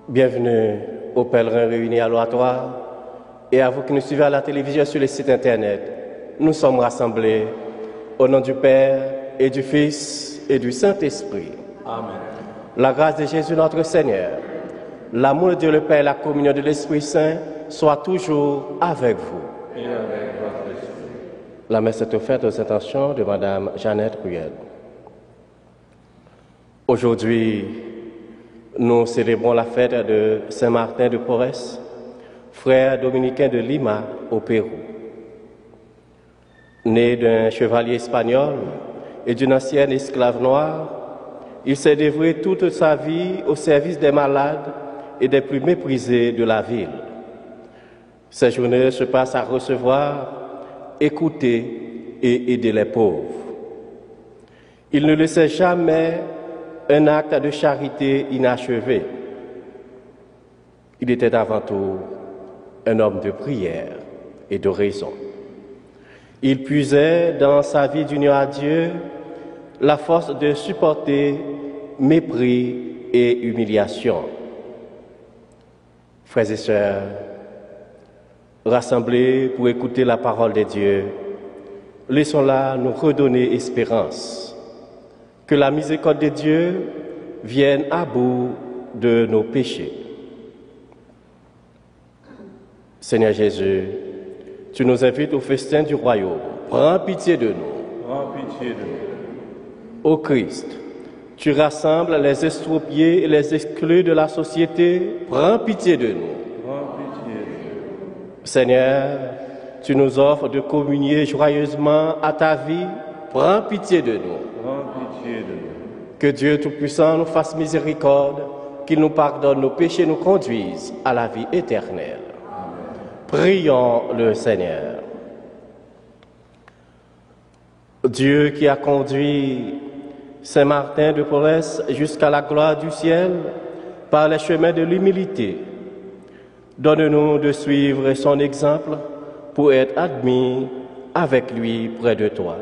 Bienvenue aux pèlerins réunis à l'oratoire et à vous qui nous suivez à la télévision sur les sites internet. Nous sommes rassemblés au nom du Père et du Fils et du Saint-Esprit. Amen. La grâce de Jésus notre Seigneur, l'amour de Dieu le Père et la communion de l'Esprit Saint soient toujours avec vous. Et avec votre esprit. La messe est offerte aux intentions de Madame Jeannette Ruel. Aujourd'hui, nous célébrons la fête de Saint-Martin de Porres, frère dominicain de Lima, au Pérou. Né d'un chevalier espagnol et d'une ancienne esclave noire, il s'est dévoué toute sa vie au service des malades et des plus méprisés de la ville. Ses journées se passent à recevoir, écouter et aider les pauvres. Il ne laissait jamais un acte de charité inachevé. Il était avant tout un homme de prière et de raison. Il puisait dans sa vie d'union à Dieu la force de supporter mépris et humiliation. Frères et sœurs, rassemblés pour écouter la parole de Dieu, laissons-la nous redonner espérance. Que la miséricorde de Dieu vienne à bout de nos péchés. Seigneur Jésus, tu nous invites au festin du royaume. Prends pitié de nous. Prends pitié de nous. Ô Christ, tu rassembles les estropiés et les exclus de la société. Prends pitié de nous. Prends pitié de nous. Seigneur, tu nous offres de communier joyeusement à ta vie. Prends pitié de nous. Prends pitié de nous. Que Dieu Tout-Puissant nous fasse miséricorde, qu'il nous pardonne nos péchés et nous conduise à la vie éternelle. Amen. Prions le Seigneur. Dieu qui a conduit Saint Martin de Porres jusqu'à la gloire du ciel par les chemins de l'humilité, donne-nous de suivre son exemple pour être admis avec lui près de toi.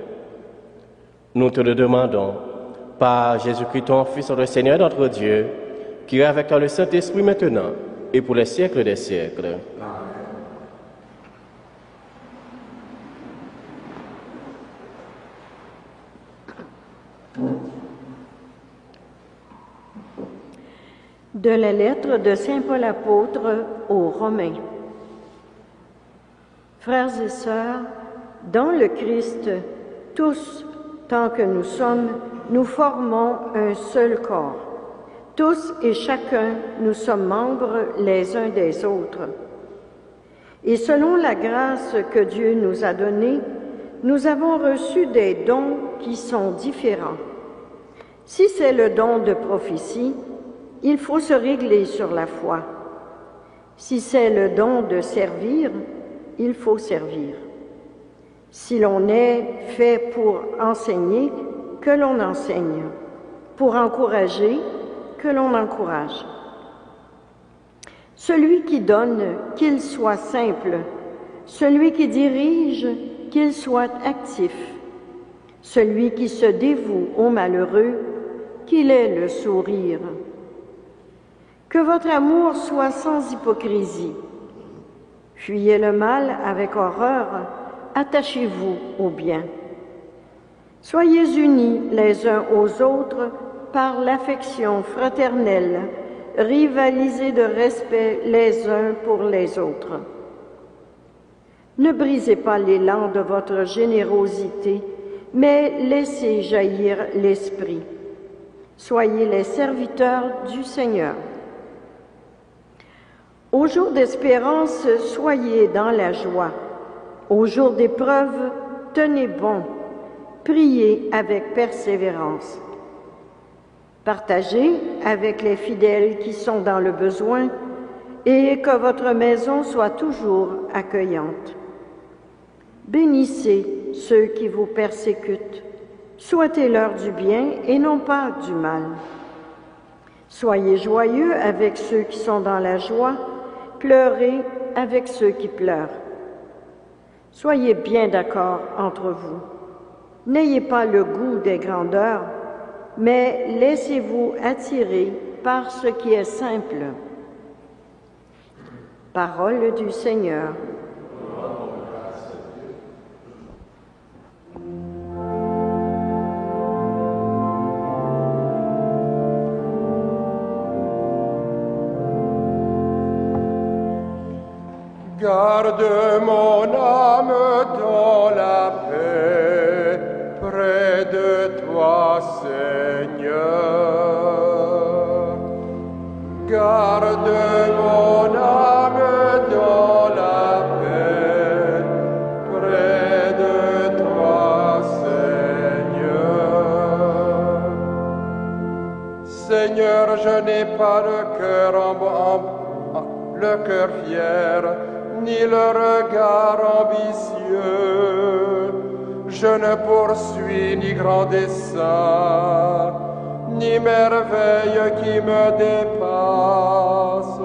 Nous te le demandons par Jésus-Christ, ton Fils, le Seigneur notre Dieu, qui est avec toi le Saint-Esprit maintenant et pour les siècles des siècles. De la lettre de Saint Paul apôtre aux Romains. Frères et sœurs, dans le Christ, tous, tant que nous sommes, nous formons un seul corps. Tous et chacun, nous sommes membres les uns des autres. Et selon la grâce que Dieu nous a donnée, nous avons reçu des dons qui sont différents. Si c'est le don de prophétie, il faut se régler sur la foi. Si c'est le don de servir, il faut servir. Si l'on est fait pour enseigner, que l'on enseigne. Pour encourager, que l'on encourage. Celui qui donne, qu'il soit simple. Celui qui dirige, qu'il soit actif. Celui qui se dévoue aux malheureux, qu'il ait le sourire. Que votre amour soit sans hypocrisie. Fuyez le mal avec horreur, attachez-vous au bien. Soyez unis les uns aux autres par l'affection fraternelle, rivalisez de respect les uns pour les autres. Ne brisez pas l'élan de votre générosité, mais laissez jaillir l'esprit. Soyez les serviteurs du Seigneur. Au jour d'espérance, soyez dans la joie. Au jour d'épreuve, tenez bon. Priez avec persévérance. Partagez avec les fidèles qui sont dans le besoin et que votre maison soit toujours accueillante. Bénissez ceux qui vous persécutent. Souhaitez-leur du bien et non pas du mal. Soyez joyeux avec ceux qui sont dans la joie. Pleurez avec ceux qui pleurent. Soyez bien d'accord entre vous. N'ayez pas le goût des grandeurs, mais laissez-vous attirer par ce qui est simple. Parole du Seigneur. Garde mon âme dans la paix, près de toi, Seigneur. Garde mon âme dans la paix, près de toi, Seigneur. Seigneur, je n'ai pas le cœur fier, ni le regard ambitieux. Je ne poursuis ni grand dessein, ni merveille qui me dépasse.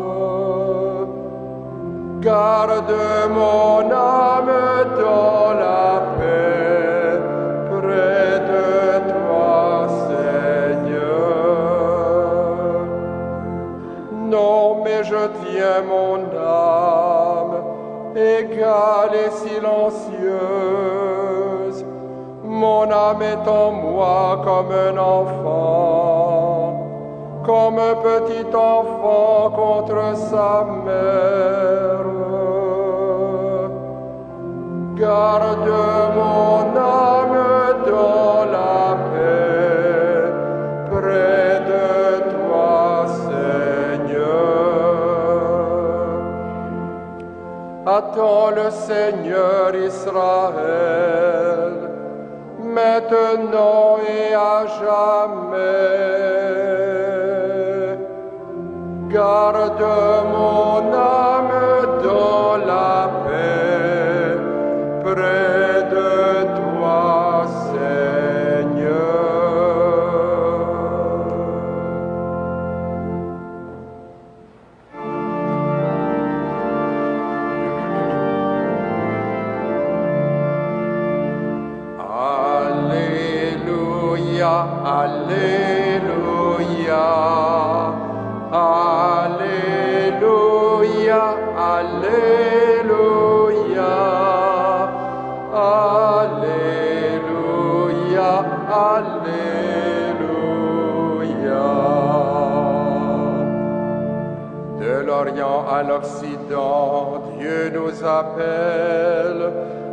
Garde mon âme dans la paix, près de toi, Seigneur. Non, mais je tiens mon âme égale et silencieuse. Mon âme est en moi comme un enfant, comme un petit enfant contre sa mère. Garde mon âme dans la paix, près de toi, Seigneur. Attends le Seigneur Israël, maintenant et à jamais. Garde mon âme dans la paix, près de toi, Seigneur. Alléluia, Alléluia, Alléluia, Alléluia, Alléluia. De l'Orient à l'Occident, Dieu nous appelle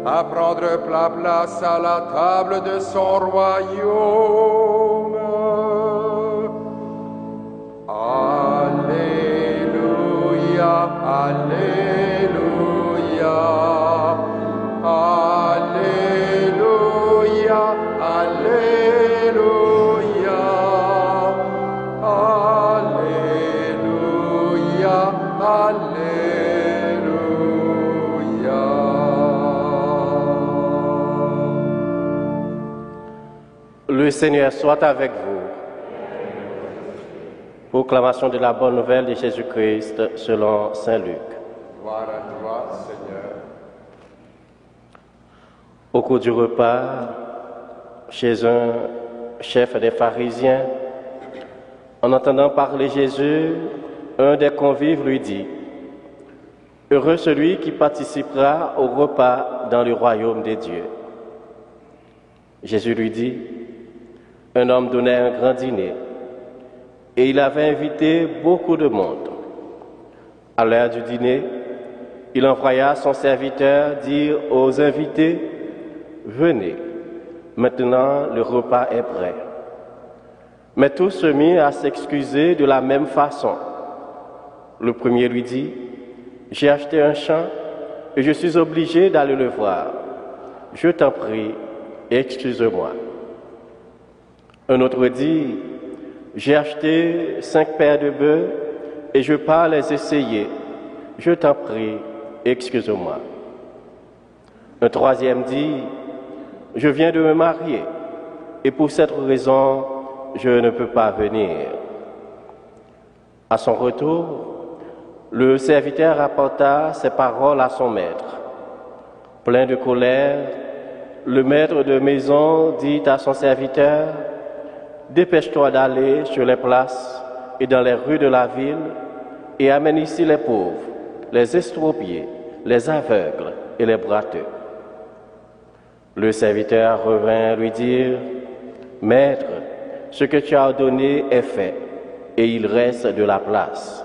à prendre la place à la table de son royaume. Alléluia, Alléluia, Alléluia, Alléluia, Alléluia, Alléluia. Le Seigneur soit avec vous. Proclamation de la bonne nouvelle de Jésus-Christ selon Saint Luc. Gloire à toi, Seigneur. Au cours du repas, chez un chef des pharisiens, en entendant parler Jésus, un des convives lui dit: « Heureux celui qui participera au repas dans le royaume des dieux. » Jésus lui dit: « Un homme donnait un grand dîner, et il avait invité beaucoup de monde. À l'heure du dîner, il envoya son serviteur dire aux invités: « Venez, maintenant le repas est prêt. » Mais tous se mirent à s'excuser de la même façon. Le premier lui dit: « J'ai acheté un champ et je suis obligé d'aller le voir. Je t'en prie, excuse-moi. » Un autre dit: « J'ai acheté 5 paires de bœufs et je pars les essayer. Je t'en prie, excuse-moi. » Un troisième dit: « Je viens de me marier et pour cette raison, je ne peux pas venir. » À son retour, le serviteur rapporta ces paroles à son maître. Plein de colère, le maître de maison dit à son serviteur: « Dépêche-toi d'aller sur les places et dans les rues de la ville et amène ici les pauvres, les estropiés, les aveugles et les boiteux. Le serviteur revint lui dire, « Maître, ce que tu as ordonné est fait, et il reste de la place. »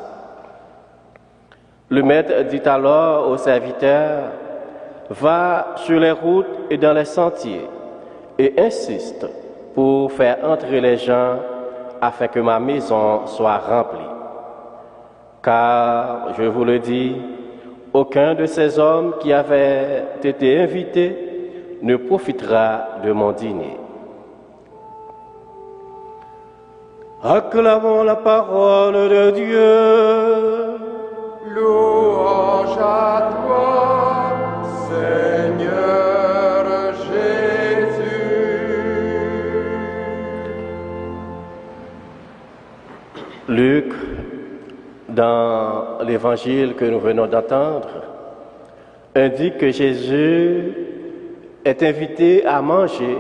Le maître dit alors au serviteur, « Va sur les routes et dans les sentiers, et insiste pour faire entrer les gens afin que ma maison soit remplie. Car, je vous le dis, aucun de ces hommes qui avaient été invités ne profitera de mon dîner. » Acclamons la parole de Dieu. Louange à toi, Seigneur Jésus. Luc, dans l'évangile que nous venons d'entendre, indique que Jésus est invité à manger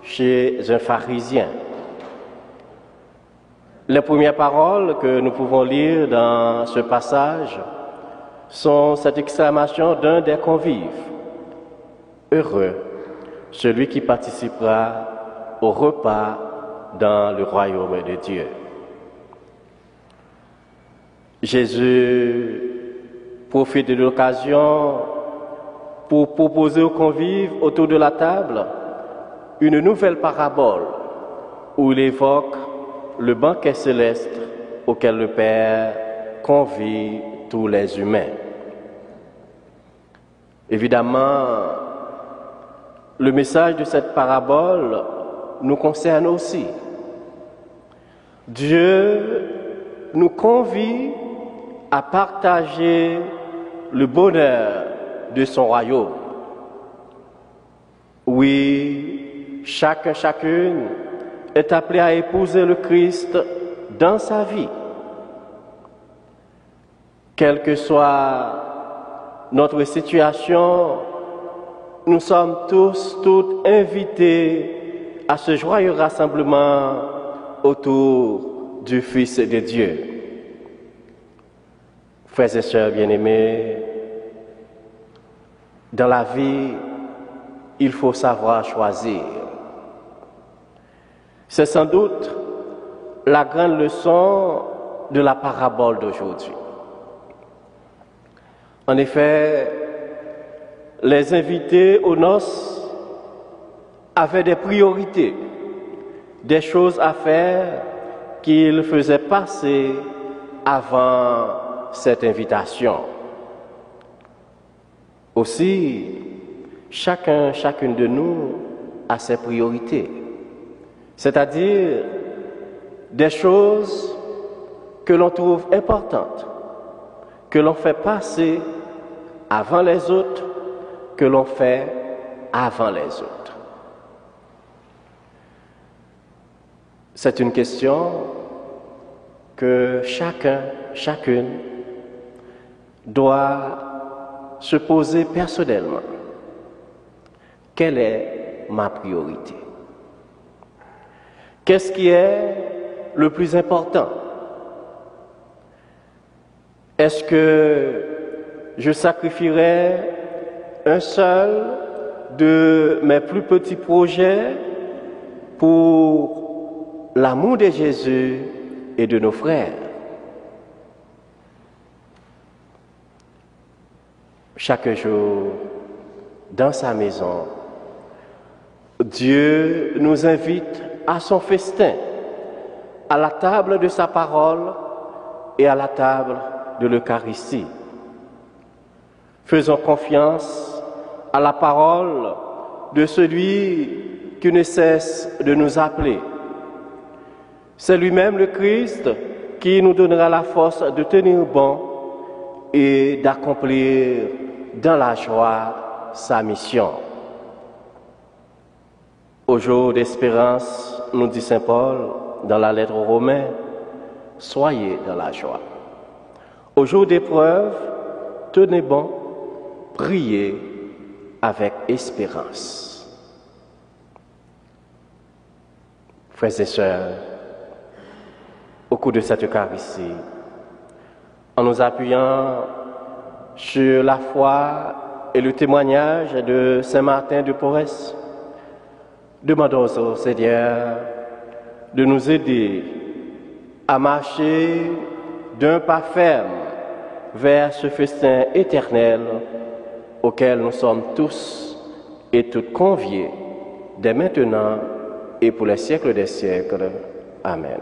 chez un pharisien. Les premières paroles que nous pouvons lire dans ce passage sont cette exclamation d'un des convives. Heureux celui qui participera au repas dans le royaume de Dieu. Jésus profite de l'occasion pour proposer aux convives autour de la table une nouvelle parabole où il évoque le banquet céleste auquel le Père convie tous les humains. Évidemment, le message de cette parabole nous concerne aussi. Dieu nous convie à partager le bonheur de son royaume. Oui, chacune est appelé à épouser le Christ dans sa vie. Quelle que soit notre situation, nous sommes toutes invités à ce joyeux rassemblement autour du Fils de Dieu. Frères et sœurs bien-aimés, dans la vie, il faut savoir choisir. C'est sans doute la grande leçon de la parabole d'aujourd'hui. En effet, les invités aux noces avaient des priorités, des choses à faire qu'ils faisaient passer avant cette invitation. Aussi, chacune de nous a ses priorités. C'est-à-dire des choses que l'on trouve importantes, que l'on fait passer avant les autres, que l'on fait avant les autres. C'est une question que chacune doit se poser personnellement. Quelle est ma priorité? Qu'est-ce qui est le plus important? Est-ce que je sacrifierai un seul de mes plus petits projets pour l'amour de Jésus et de nos frères? Chaque jour, dans sa maison, Dieu nous invite à son festin, à la table de sa parole et à la table de l'Eucharistie. Faisons confiance à la parole de celui qui ne cesse de nous appeler. C'est lui-même le Christ qui nous donnera la force de tenir bon et d'accomplir dans la joie sa mission. Au jour d'espérance, nous dit saint Paul dans la lettre aux Romains, soyez dans la joie. Au jour d'épreuve, tenez bon, priez avec espérance. Frères et sœurs, au cours de cette Eucharistie, en nous appuyant sur la foi et le témoignage de Saint Martin de Porres. Demandons au Seigneur de nous aider à marcher d'un pas ferme vers ce festin éternel auquel nous sommes tous et toutes conviés dès maintenant et pour les siècles des siècles. Amen.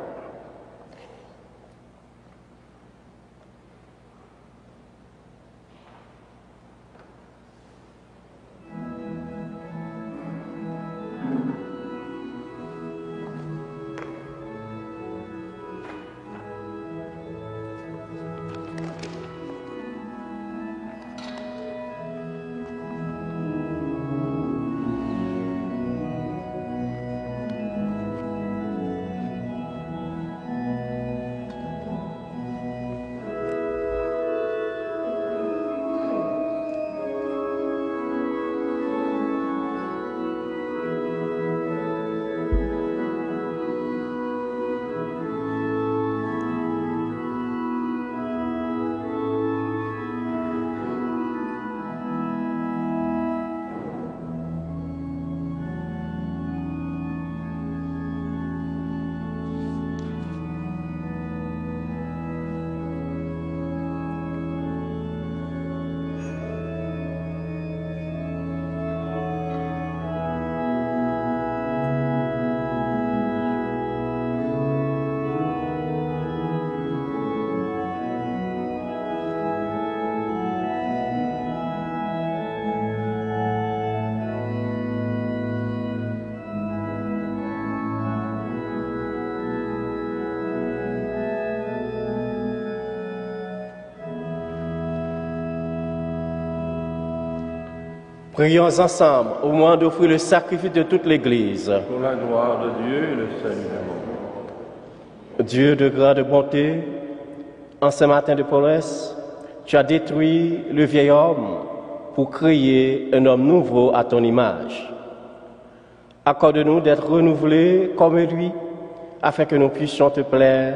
Prions ensemble au moment d'offrir le sacrifice de toute l'Église. Pour la gloire de Dieu et le salut du monde. Dieu de grande bonté, en Saint Martin de Porres, tu as détruit le vieil homme pour créer un homme nouveau à ton image. Accorde-nous d'être renouvelés comme lui, afin que nous puissions te plaire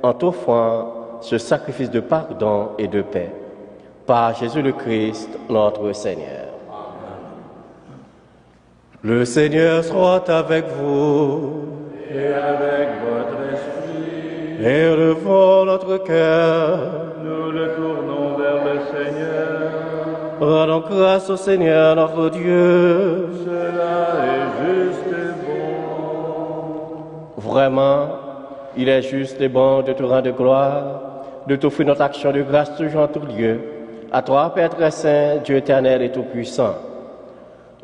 en t'offrant ce sacrifice de pardon et de paix. Par Jésus le Christ, notre Seigneur. Le Seigneur soit avec vous. Et avec votre esprit, Élevons notre cœur. nous le tournons vers le Seigneur. Rendons grâce au Seigneur notre Dieu. Cela est juste et bon. Vraiment, il est juste et bon de te rendre gloire, de t'offrir notre action de grâce toujours en tout lieu. À toi, Père très saint, Dieu éternel et tout-puissant.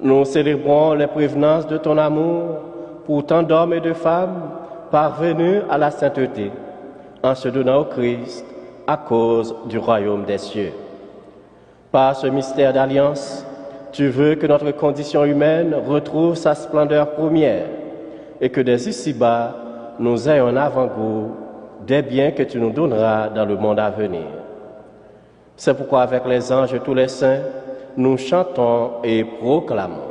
Nous célébrons les prévenances de ton amour pour tant d'hommes et de femmes parvenus à la sainteté, en se donnant au Christ à cause du royaume des cieux. Par ce mystère d'alliance, tu veux que notre condition humaine retrouve sa splendeur première et que dès ici-bas, nous ayons un avant-goût des biens que tu nous donneras dans le monde à venir. C'est pourquoi avec les anges et tous les saints, nous chantons et proclamons.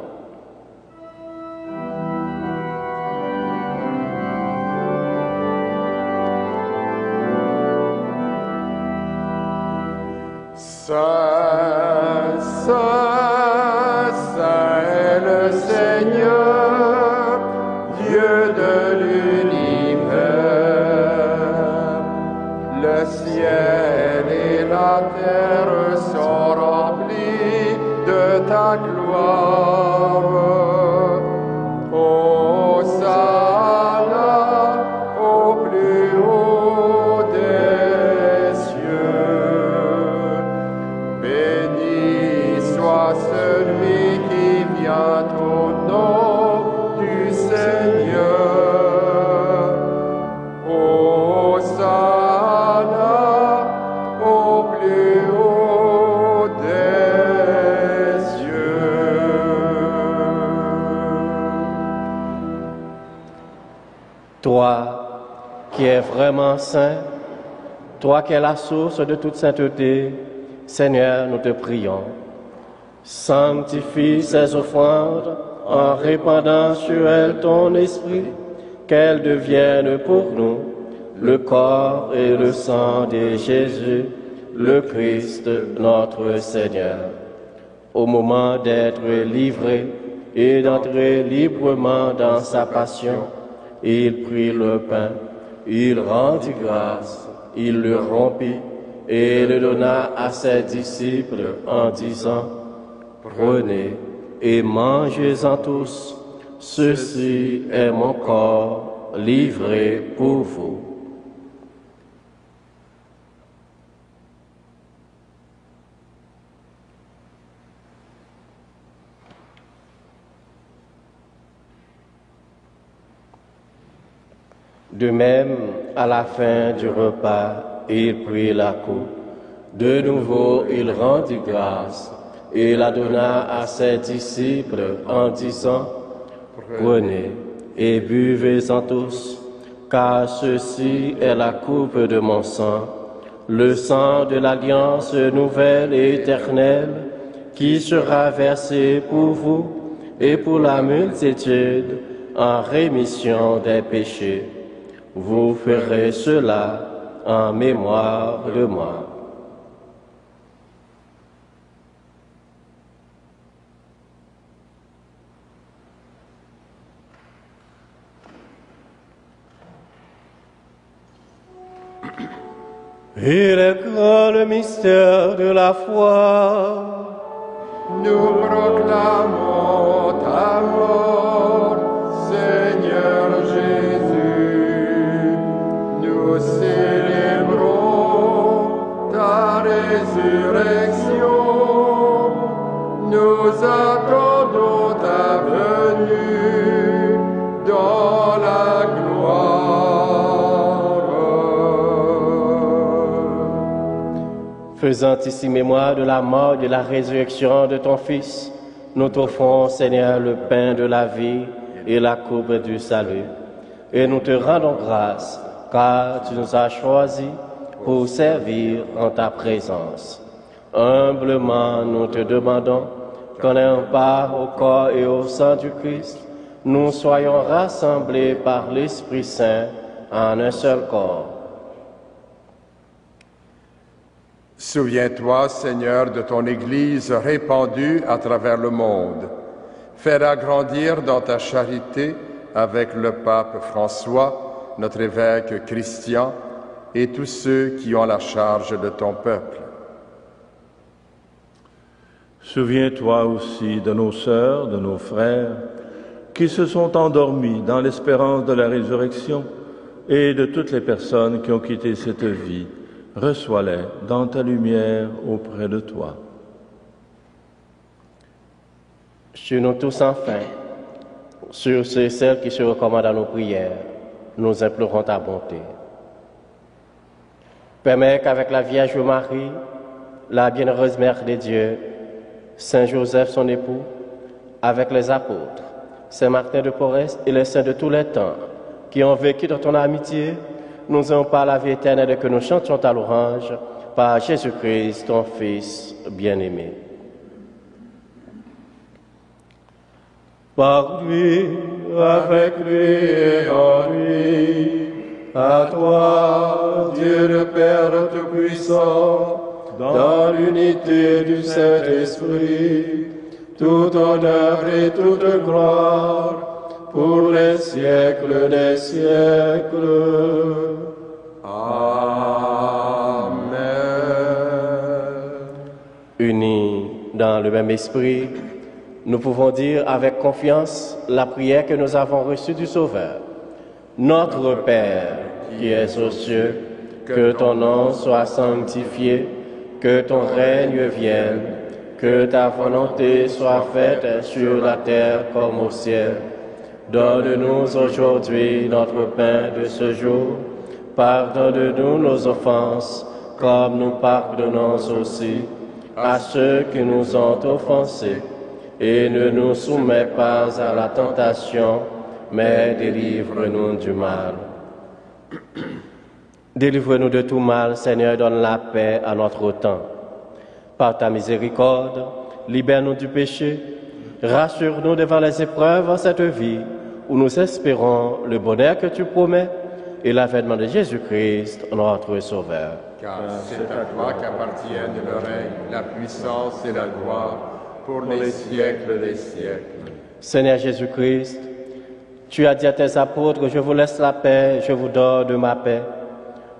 Saint, Saint, Saint est le Seigneur, Dieu de l'univers. Le ciel et la terre sont remplis de ta gloire. Hosanna au plus haut des cieux. Béni soit celui qui vient au nom du Seigneur. Hosanna au plus haut des cieux. Toi qui es vraiment saint, toi qui es la source de toute sainteté, Seigneur, nous te prions. Sanctifie ces offrandes en répandant sur elles ton esprit, qu'elles deviennent pour nous le corps et le sang de Jésus, le Christ notre Seigneur. Au moment d'être livré et d'entrer librement dans sa passion, il prit le pain, il rendit grâce, il le rompit et le donna à ses disciples en disant, « Prenez et mangez-en tous, ceci est mon corps livré pour vous. » De même, à la fin du repas, il prit la coupe. De nouveau, il rendit grâce et la donna à ses disciples en disant, « Prenez et buvez-en tous, car ceci est la coupe de mon sang, le sang de l'alliance nouvelle et éternelle, qui sera versé pour vous et pour la multitude en rémission des péchés. Vous ferez cela en mémoire de moi. » Il est grand le mystère de la foi. Nous proclamons ta mort, Seigneur Jésus. Nous célébrons ta résurrection. Nous attendons ta venue dans la gloire. Faisant ici mémoire de la mort et de la résurrection de ton Fils, nous t'offrons, Seigneur, le pain de la vie et la coupe du salut. Et nous te rendons grâce, car tu nous as choisis pour servir en ta présence. Humblement, nous te demandons qu'en ayant part au corps et au sang du Christ, nous soyons rassemblés par l'Esprit Saint en un seul corps. Souviens-toi, Seigneur, de ton Église répandue à travers le monde. Fais-la grandir dans ta charité avec le pape François, notre évêque Christian, et tous ceux qui ont la charge de ton peuple. Souviens-toi aussi de nos sœurs, de nos frères, qui se sont endormis dans l'espérance de la résurrection, et de toutes les personnes qui ont quitté cette vie. Reçois-les dans ta lumière auprès de toi. Sur nous tous enfin, sur ceux et celles qui se recommandent à nos prières, nous implorons ta bonté. Permets qu'avec la Vierge Marie, la bienheureuse Mère de Dieu, Saint Joseph son époux, avec les apôtres, Saint Martin de Porres et les saints de tous les temps, qui ont vécu dans ton amitié, nous ayons par la vie éternelle et que nous chantions ta louange par Jésus-Christ, ton Fils bien-aimé. Par lui, avec lui et en lui, à toi, Dieu le Père Tout-Puissant, dans l'unité du Saint-Esprit, tout honneur et toute gloire, pour les siècles des siècles. Amen. Unis dans le même esprit, nous pouvons dire avec confiance la prière que nous avons reçue du Sauveur. Notre Père, qui es aux cieux, que ton nom soit sanctifié, que ton règne vienne, que ta volonté soit faite sur la terre comme au ciel. Donne-nous aujourd'hui notre pain de ce jour. Pardonne-nous nos offenses, comme nous pardonnons aussi à ceux qui nous ont offensés. Et ne nous soumets pas à la tentation, mais délivre-nous du mal. Délivre-nous de tout mal, Seigneur, donne la paix à notre temps. Par ta miséricorde, libère-nous du péché. Rassure-nous devant les épreuves en cette vie, où nous espérons le bonheur que tu promets, et l'avènement de Jésus-Christ, notre Sauveur. Car c'est à toi qu'appartiennent le règne, la puissance et la gloire pour les siècles des siècles. Seigneur Jésus-Christ, tu as dit à tes apôtres, je vous laisse la paix, je vous donne ma paix.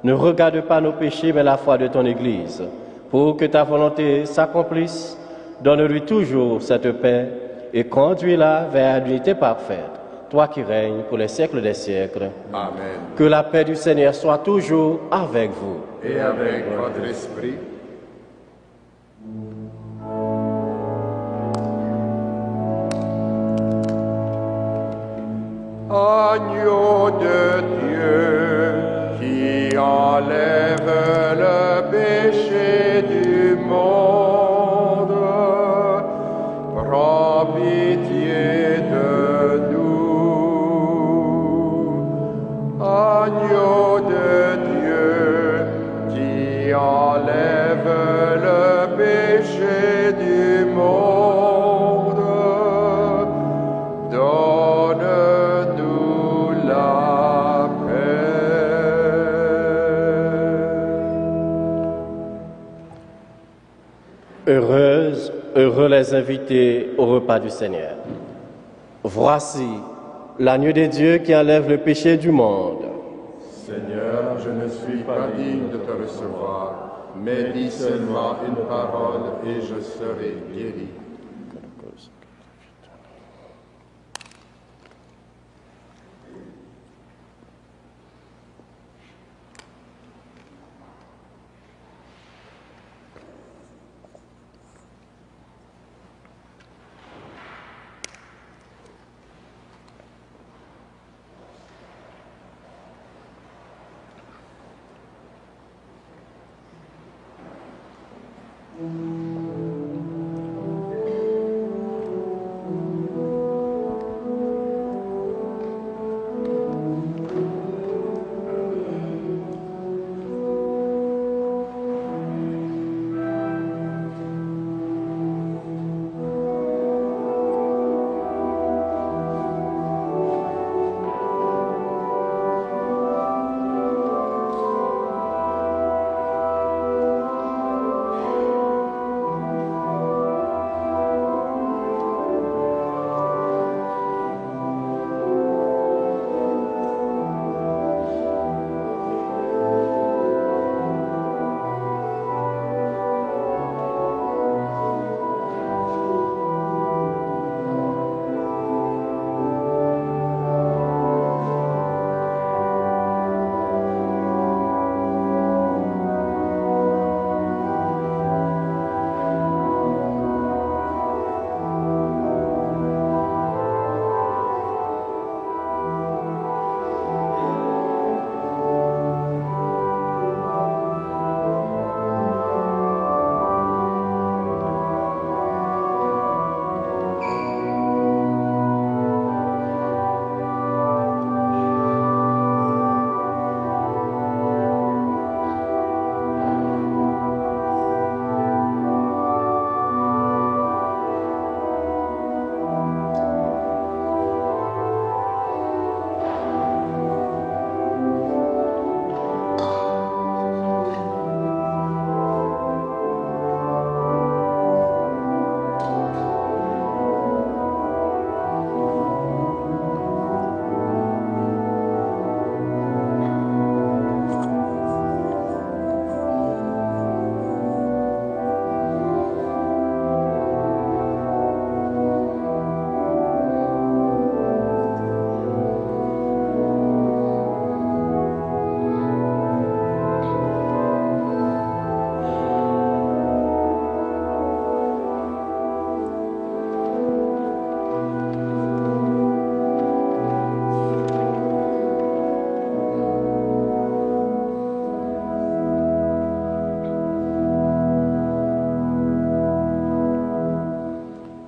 Ne regarde pas nos péchés, mais la foi de ton Église. Pour que ta volonté s'accomplisse, donne-lui toujours cette paix et conduis-la vers l'unité parfaite, toi qui règnes pour les siècles des siècles. Amen. Que la paix du Seigneur soit toujours avec vous. Et avec votre esprit. Agneau de Dieu qui enlève le péché du monde, prends pitié de nous. Agneau de Dieu qui enlève le péché du monde, donne-nous la paix. Heureux les invités au repas du Seigneur. Voici l'agneau de Dieu qui enlève le péché du monde. Seigneur, je ne suis pas digne de te recevoir, mais dis seulement une parole et je serai guéri.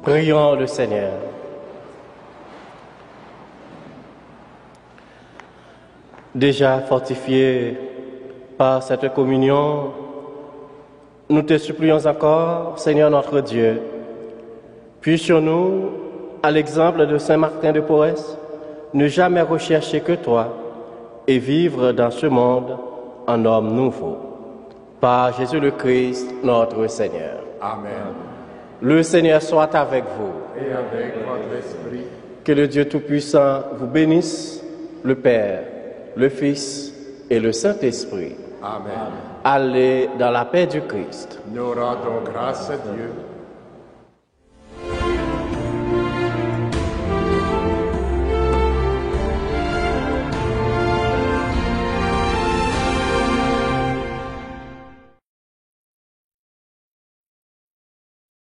Prions le Seigneur. Déjà fortifiés par cette communion, nous te supplions encore, Seigneur notre Dieu, puissions-nous, à l'exemple de Saint Martin de Porres, ne jamais rechercher que toi et vivre dans ce monde en homme nouveau. Par Jésus le Christ, notre Seigneur. Amen. Le Seigneur soit avec vous. Et avec votre esprit. Que le Dieu Tout-Puissant vous bénisse, le Père, le Fils et le Saint-Esprit. Amen. Allez dans la paix du Christ. Nous rendons grâce à Dieu.